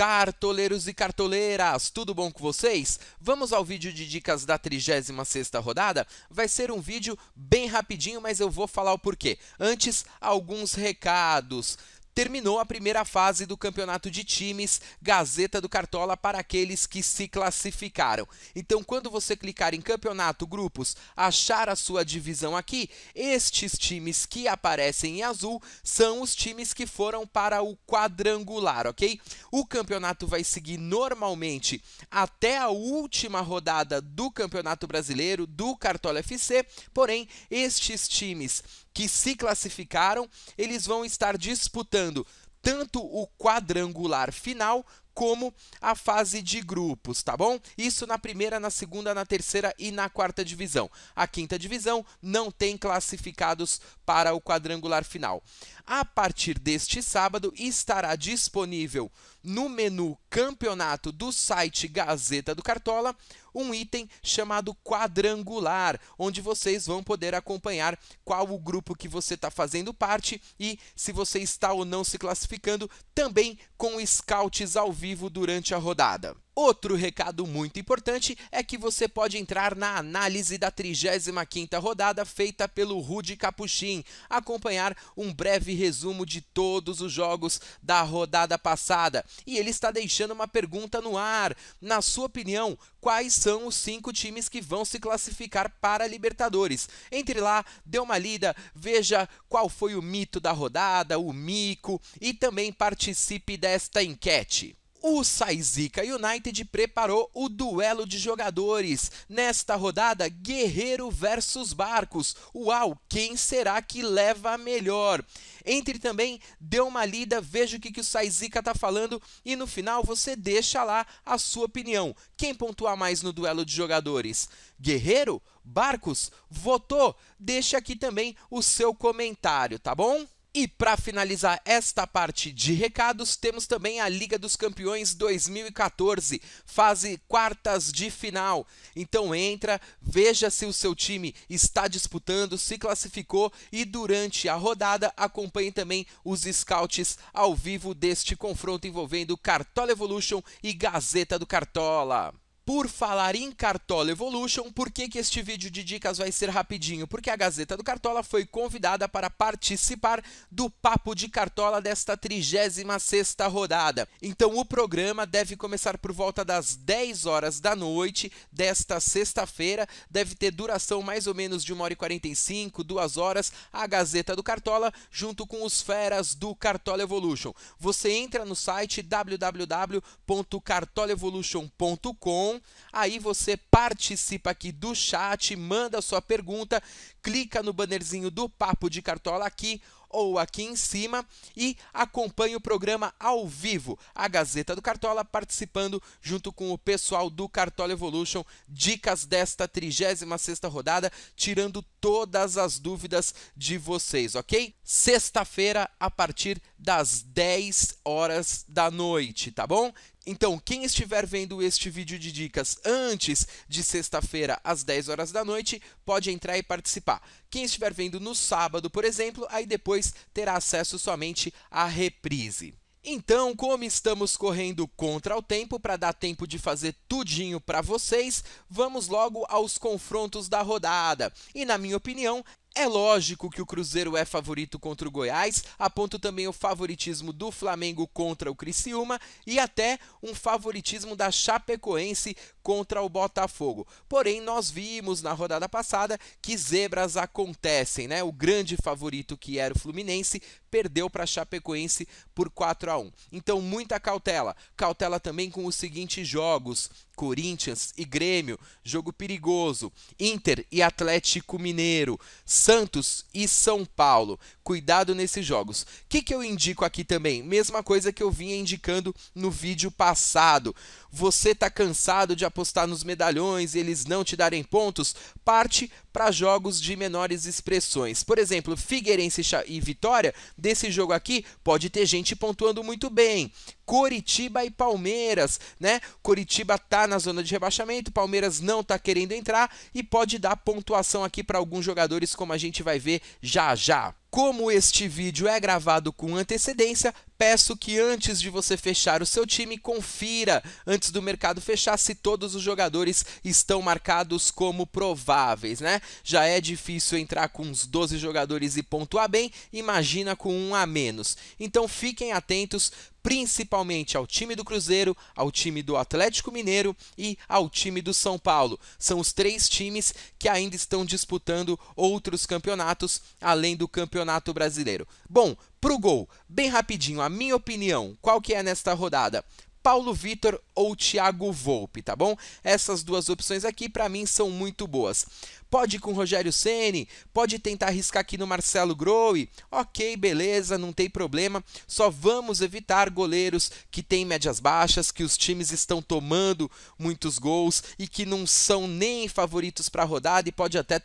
Cartoleiros e cartoleiras, tudo bom com vocês? Vamos ao vídeo de dicas da 36ª rodada? Vai ser um vídeo bem rapidinho, mas eu vou falar o porquê. Antes, alguns recados. Terminou a primeira fase do campeonato de times Gazeta do Cartola para aqueles que se classificaram. Então, quando você clicar em campeonato, grupos, achar a sua divisão aqui, estes times que aparecem em azul são os times que foram para o quadrangular, ok? O campeonato vai seguir normalmente até a última rodada do Campeonato Brasileiro, do Cartola FC, porém, estes times que se classificaram, eles vão estar disputando tanto o quadrangular final como a fase de grupos, tá bom? Isso na primeira, na segunda, na terceira e na quarta divisão. A quinta divisão não tem classificados para o quadrangular final. A partir deste sábado estará disponível no menu Campeonato do site Gazeta do Cartola um item chamado quadrangular, onde vocês vão poder acompanhar qual o grupo que você está fazendo parte e se você está ou não se classificando, também com scouts ao vivo durante a rodada. Outro recado muito importante é que você pode entrar na análise da 35ª rodada feita pelo Rudy Capuchin, acompanhar um breve resumo de todos os jogos da rodada passada. E ele está deixando uma pergunta no ar. Na sua opinião, quais são os 5 times que vão se classificar para a Libertadores? Entre lá, dê uma lida, veja qual foi o mito da rodada, o mico, e também participe desta enquete. O Saizika United preparou o duelo de jogadores. Nesta rodada, Guerreiro versus Barcos. Uau, quem será que leva a melhor? Entre também, dê uma lida, veja o que o Saizika está falando e no final você deixa lá a sua opinião. Quem pontuar mais no duelo de jogadores? Guerreiro? Barcos? Votou? Deixa aqui também o seu comentário, tá bom? E para finalizar esta parte de recados, temos também a Liga dos Campeões 2014, fase quartas de final. Então entra, veja se o seu time está disputando, se classificou e durante a rodada acompanhe também os scouts ao vivo deste confronto envolvendo Cartola Evolution e Gazeta do Cartola. Por falar em Cartola Evolution, por que este vídeo de dicas vai ser rapidinho? Porque a Gazeta do Cartola foi convidada para participar do Papo de Cartola desta 36ª rodada. Então o programa deve começar por volta das 10 horas da noite desta sexta-feira, deve ter duração mais ou menos de 1h45, 2 horas, a Gazeta do Cartola junto com os feras do Cartola Evolution. Você entra no site www.cartolevolution.com. Aí você participa aqui do chat, manda a sua pergunta, clica no bannerzinho do Papo de Cartola aqui ou aqui em cima e acompanhe o programa ao vivo. A Gazeta do Cartola participando junto com o pessoal do Cartola Evolution. Dicas desta 36ª rodada, tirando todas as dúvidas de vocês, ok? Sexta-feira, a partir das 10 horas da noite, tá bom? Então, quem estiver vendo este vídeo de dicas antes de sexta-feira, às 10 horas da noite, pode entrar e participar. Quem estiver vendo no sábado, por exemplo, aí depois terá acesso somente à reprise. Então, como estamos correndo contra o tempo, para dar tempo de fazer tudinho para vocês, vamos logo aos confrontos da rodada. E, na minha opinião, é lógico que o Cruzeiro é favorito contra o Goiás, aponto também o favoritismo do Flamengo contra o Criciúma e até um favoritismo da Chapecoense contra o Botafogo. Porém, nós vimos na rodada passada que zebras acontecem, né? O grande favorito, que era o Fluminense, perdeu para a Chapecoense por 4-1. Então, muita cautela. Cautela também com os seguintes jogos: Corinthians e Grêmio, jogo perigoso. Inter e Atlético Mineiro. Santos e São Paulo. Cuidado nesses jogos. O que eu indico aqui também? Mesma coisa que eu vinha indicando no vídeo passado. Você está cansado de apostar nos medalhões e eles não te darem pontos? Parte para jogos de menores expressões. Por exemplo, Figueirense e Vitória, desse jogo aqui, pode ter gente pontuando muito bem. Coritiba e Palmeiras, né? Coritiba está na zona de rebaixamento, Palmeiras não está querendo entrar e pode dar pontuação aqui para alguns jogadores, como a gente vai ver já já. Como este vídeo é gravado com antecedência, peço que antes de você fechar o seu time, confira antes do mercado fechar se todos os jogadores estão marcados como prováveis, né? Já é difícil entrar com uns 12 jogadores e pontuar bem, imagina com um a menos. Então fiquem atentos, principalmente ao time do Cruzeiro, ao time do Atlético Mineiro e ao time do São Paulo. São os 3 times que ainda estão disputando outros campeonatos, além do Campeonato Brasileiro. Bom, pro gol, bem rapidinho, a minha opinião, qual que é nesta rodada? Paulo Vitor ou Thiago Volpi, tá bom? Essas duas opções aqui, para mim, são muito boas. Pode ir com o Rogério Ceni, pode tentar arriscar aqui no Marcelo Groi, ok, beleza, não tem problema, só vamos evitar goleiros que têm médias baixas, que os times estão tomando muitos gols e que não são nem favoritos para a rodada e pode até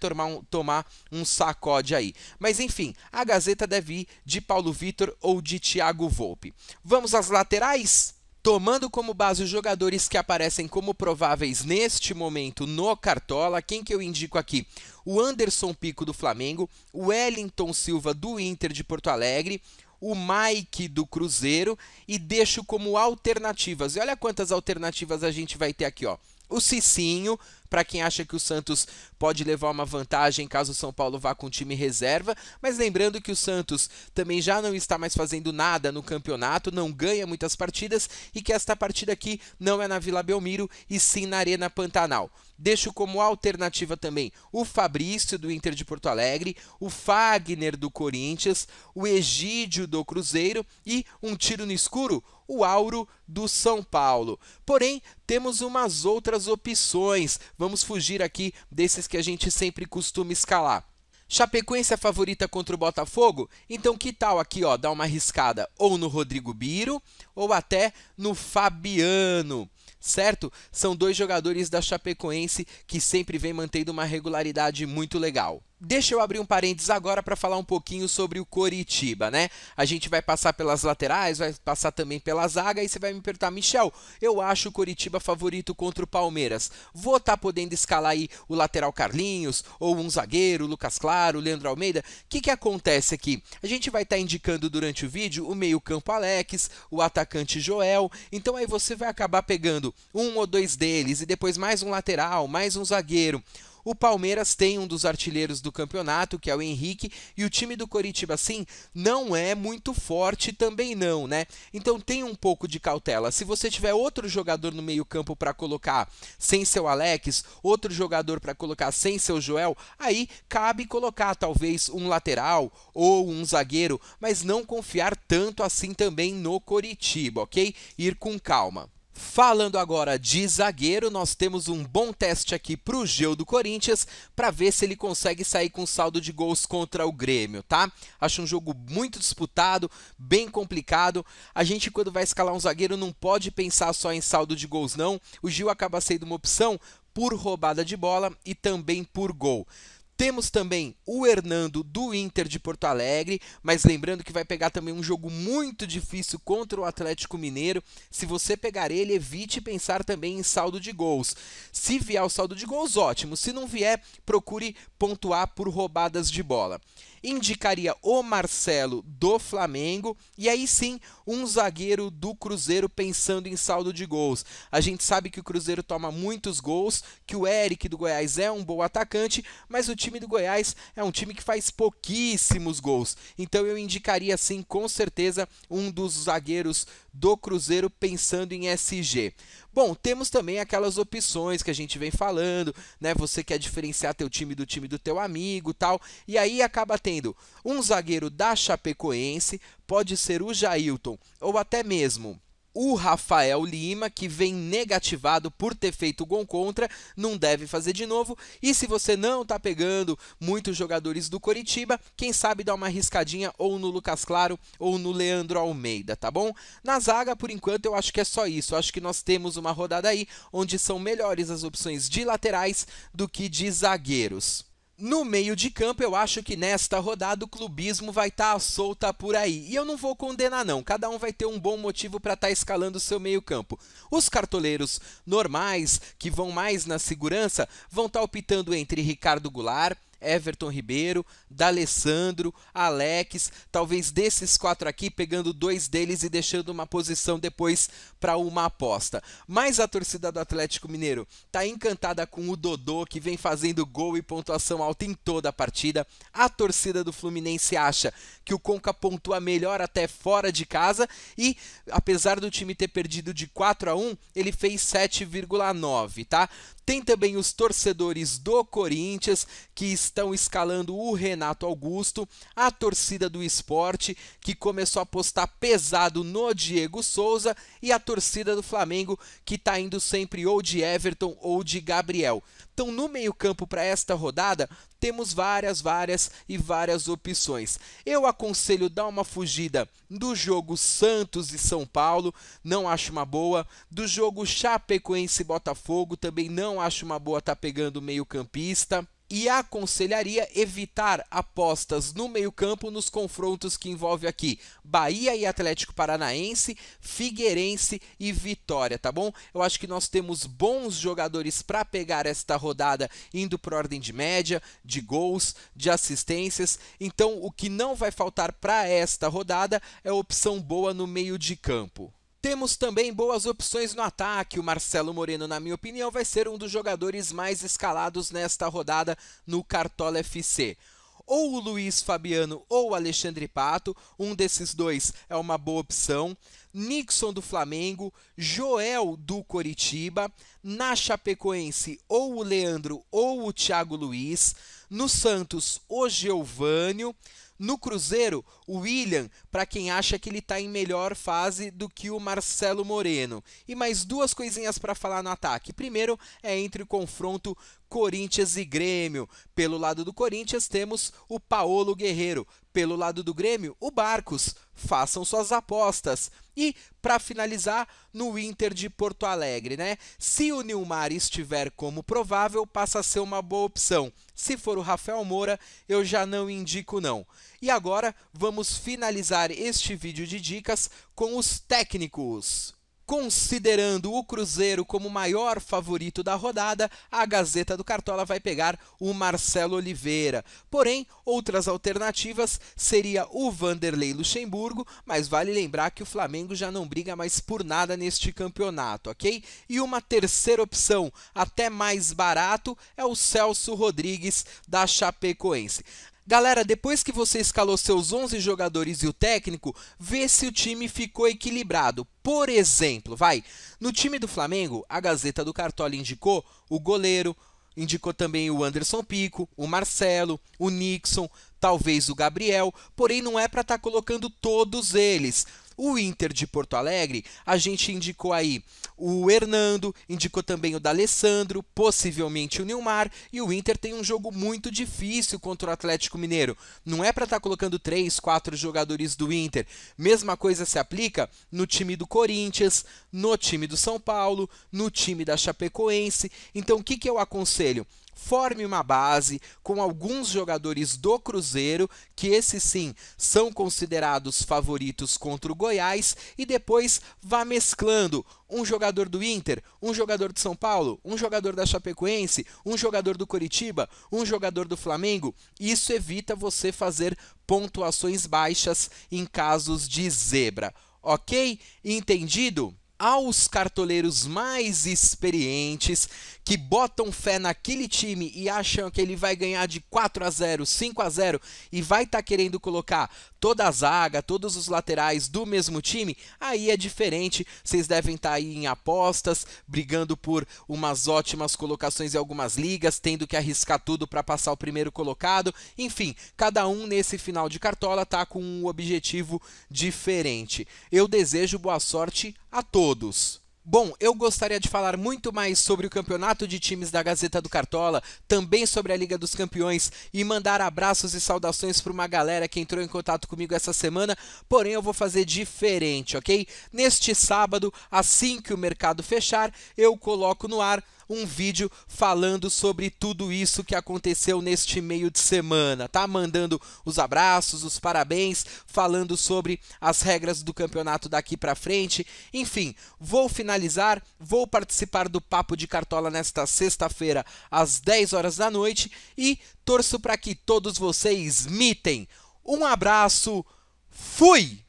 tomar um sacode aí. Mas enfim, a Gazeta deve ir de Paulo Vitor ou de Thiago Volpi. Vamos às laterais? Tomando como base os jogadores que aparecem como prováveis neste momento no Cartola, quem que eu indico aqui? O Anderson Pico do Flamengo, o Wellington Silva do Inter de Porto Alegre, o Mike do Cruzeiro e deixo como alternativas. E olha quantas alternativas a gente vai ter aqui, ó. O Cicinho, para quem acha que o Santos pode levar uma vantagem caso o São Paulo vá com time reserva, mas lembrando que o Santos também já não está mais fazendo nada no campeonato, não ganha muitas partidas e que esta partida aqui não é na Vila Belmiro e sim na Arena Pantanal. Deixo como alternativa também o Fabrício do Inter de Porto Alegre, o Fagner do Corinthians, o Egídio do Cruzeiro e um tiro no escuro, o Auro do São Paulo. Porém, temos umas outras opções. Vamos fugir aqui desses que a gente sempre costuma escalar. Chapecoense é favorita contra o Botafogo? Então que tal aqui, ó, dar uma arriscada ou no Rodrigo Biro ou até no Fabiano, certo? São 2 jogadores da Chapecoense que sempre vem mantendo uma regularidade muito legal. Deixa eu abrir um parênteses agora para falar um pouquinho sobre o Coritiba, né? A gente vai passar pelas laterais, vai passar também pela zaga e você vai me perguntar, Michel, eu acho o Coritiba favorito contra o Palmeiras. Vou estar podendo escalar aí o lateral Carlinhos, ou um zagueiro, o Lucas Claro, o Leandro Almeida? O que acontece aqui? A gente vai estar indicando durante o vídeo o meio-campo Alex, o atacante Joel, então aí você vai acabar pegando um ou 2 deles e depois mais um lateral, mais um zagueiro. O Palmeiras tem um dos artilheiros do campeonato, que é o Henrique, e o time do Coritiba, sim, não é muito forte também não, né? Então tem um pouco de cautela. Se você tiver outro jogador no meio-campo para colocar sem seu Alex, outro jogador para colocar sem seu Joel, aí cabe colocar talvez um lateral ou um zagueiro, mas não confiar tanto assim também no Coritiba, ok? Ir com calma. Falando agora de zagueiro, nós temos um bom teste aqui para o Geu do Corinthians, para ver se ele consegue sair com saldo de gols contra o Grêmio, tá? Acho um jogo muito disputado, bem complicado. A gente, quando vai escalar um zagueiro, não pode pensar só em saldo de gols, não. O Gil acaba sendo uma opção por roubada de bola e também por gol. Temos também o Hernando do Inter de Porto Alegre, mas lembrando que vai pegar também um jogo muito difícil contra o Atlético Mineiro. Se você pegar ele, evite pensar também em saldo de gols. Se vier o saldo de gols, ótimo. Se não vier, procure pontuar por roubadas de bola. Indicaria o Marcelo do Flamengo e aí sim um zagueiro do Cruzeiro pensando em saldo de gols. A gente sabe que o Cruzeiro toma muitos gols, que o Eric do Goiás é um bom atacante, mas o time do Goiás é um time que faz pouquíssimos gols. Então eu indicaria sim com certeza um dos zagueiros do Cruzeiro pensando em SG. Bom, temos também aquelas opções que a gente vem falando, né? Você quer diferenciar teu time do teu amigo, tal, e aí acaba tendo um zagueiro da Chapecoense, pode ser o Jailton ou até mesmo o Rafael Lima, que vem negativado por ter feito gol contra, não deve fazer de novo. E se você não está pegando muitos jogadores do Coritiba, quem sabe dar uma arriscadinha ou no Lucas Claro ou no Leandro Almeida, tá bom? Na zaga, por enquanto, eu acho que é só isso. Eu acho que nós temos uma rodada aí onde são melhores as opções de laterais do que de zagueiros. No meio de campo, eu acho que nesta rodada o clubismo vai estar solta por aí. E eu não vou condenar não, cada um vai ter um bom motivo para estar escalando o seu meio campo. Os cartoleiros normais, que vão mais na segurança, vão estar optando entre Ricardo Goulart, Everton Ribeiro, D'Alessandro, Alex, talvez desses 4 aqui, pegando 2 deles e deixando uma posição depois para uma aposta. Mas a torcida do Atlético Mineiro está encantada com o Dodô, que vem fazendo gol e pontuação alta em toda a partida. A torcida do Fluminense acha que o Conca pontua melhor até fora de casa e, apesar do time ter perdido de 4-1, ele fez 7,9, tá? Tem também os torcedores do Corinthians, que estão escalando o Renato Augusto, a torcida do Sport, que começou a apostar pesado no Diego Souza, e a torcida do Flamengo, que está indo sempre ou de Everton ou de Gabriel. Então, no meio-campo para esta rodada, temos várias opções. Eu aconselho dar uma fugida do jogo Santos e São Paulo, não acho uma boa. Do jogo Chapecoense e Botafogo, também não acho uma boa estar pegando o meio-campista. E aconselharia evitar apostas no meio-campo nos confrontos que envolve aqui Bahia e Atlético Paranaense, Figueirense e Vitória, tá bom? Eu acho que nós temos bons jogadores para pegar esta rodada, indo por ordem de média, de gols, de assistências. Então, o que não vai faltar para esta rodada é opção boa no meio de campo. Temos também boas opções no ataque. O Marcelo Moreno, na minha opinião, vai ser um dos jogadores mais escalados nesta rodada no Cartola FC. Ou o Luiz Fabiano ou o Alexandre Pato, um desses dois é uma boa opção. Nixon do Flamengo, Joel do Coritiba, na Chapecoense ou o Leandro ou o Thiago Luiz, no Santos o Geovânio, no Cruzeiro, o William, para quem acha que ele está em melhor fase do que o Marcelo Moreno. E mais 2 coisinhas para falar no ataque. Primeiro é entre o confronto Corinthians e Grêmio. Pelo lado do Corinthians temos o Paolo Guerreiro. Pelo lado do Grêmio, o Barcos. Façam suas apostas. E, para finalizar, no Inter de Porto Alegre, né? Se o Nilmar estiver como provável, passa a ser uma boa opção. Se for o Rafael Moura, eu já não indico não. E agora, vamos finalizar este vídeo de dicas com os técnicos. Considerando o Cruzeiro como o maior favorito da rodada, a Gazeta do Cartola vai pegar o Marcelo Oliveira. Porém, outras alternativas seria o Vanderlei Luxemburgo, mas vale lembrar que o Flamengo já não briga mais por nada neste campeonato, ok? E uma terceira opção, até mais barato, é o Celso Rodrigues da Chapecoense. Galera, depois que você escalou seus 11 jogadores e o técnico, vê se o time ficou equilibrado. Por exemplo, no time do Flamengo, a Gazeta do Cartola indicou o goleiro, indicou também o Anderson Pico, o Marcelo, o Nixon, talvez o Gabriel, porém não é para estar colocando todos eles. O Inter de Porto Alegre, a gente indicou aí o Hernando, indicou também o D'Alessandro, possivelmente o Nilmar, e o Inter tem um jogo muito difícil contra o Atlético Mineiro. Não é para estar colocando 3, 4 jogadores do Inter. Mesma coisa se aplica no time do Corinthians, no time do São Paulo, no time da Chapecoense. Então, o que eu aconselho? Forme uma base com alguns jogadores do Cruzeiro, que esses sim são considerados favoritos contra o Goiás, e depois vá mesclando um jogador do Inter, um jogador de São Paulo, um jogador da Chapecoense, um jogador do Coritiba, um jogador do Flamengo. Isso evita você fazer pontuações baixas em casos de zebra. Ok? Entendido? Aos cartoleiros mais experientes, que botam fé naquele time e acham que ele vai ganhar de 4-0, 5-0 e vai estar querendo colocar toda a zaga, todos os laterais do mesmo time, aí é diferente. Vocês devem estar aí em apostas, brigando por umas ótimas colocações em algumas ligas, tendo que arriscar tudo para passar o primeiro colocado. Enfim, cada um nesse final de cartola está com um objetivo diferente. Eu desejo boa sorte a todos. Bom, eu gostaria de falar muito mais sobre o campeonato de times da Gazeta do Cartola, também sobre a Liga dos Campeões, e mandar abraços e saudações para uma galera que entrou em contato comigo essa semana, porém eu vou fazer diferente, ok? Neste sábado, assim que o mercado fechar, eu coloco no ar um vídeo falando sobre tudo isso que aconteceu neste meio de semana, tá? Mandando os abraços, os parabéns, falando sobre as regras do campeonato daqui pra frente. Enfim, vou finalizar, vou participar do Papo de Cartola nesta sexta-feira às 10 horas da noite e torço para que todos vocês mitem. Um abraço, fui!